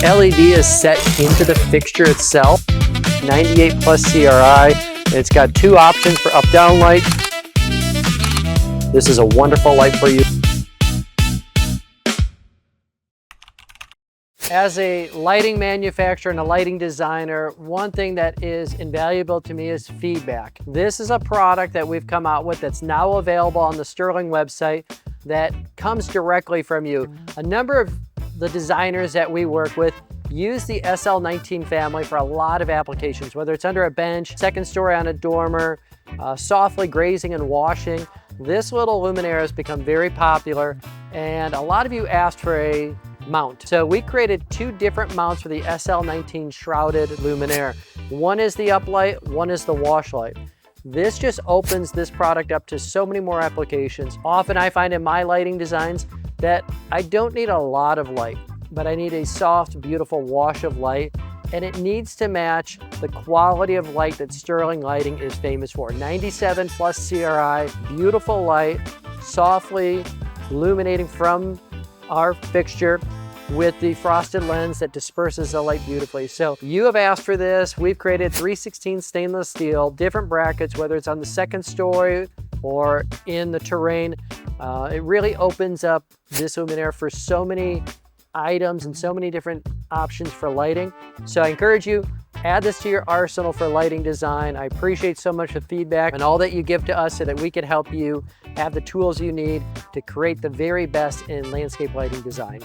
LED is set into the fixture itself. 98 plus CRI. It's got two options for up-down light. This is a wonderful light for you. As a lighting manufacturer and a lighting designer, one thing that is invaluable to me is feedback. This is a product that we've come out with that's now available on the Sterling website that comes directly from you. A number of the designers that we work with use the SL19 family for a lot of applications, whether it's under a bench, second story on a dormer, softly grazing and washing. This little luminaire has become very popular, and a lot of you asked for a mount. So we created two different mounts for the SL19 Shrouded luminaire. One is the uplight, one is the wash light. This just opens this product up to so many more applications. Often I find in my lighting designs that I don't need a lot of light, but I need a soft, beautiful wash of light, and it needs to match the quality of light that Sterling Lighting is famous for. 97 plus CRI, beautiful light, softly illuminating from our fixture with the frosted lens that disperses the light beautifully. So you have asked for this. We've created 316 stainless steel, different brackets, whether it's on the second story or in the terrain. It really opens up this luminaire for so many items and so many different options for lighting. So I encourage you, add this to your arsenal for lighting design. I appreciate so much the feedback and all that you give to us so that we can help you have the tools you need to create the very best in landscape lighting design.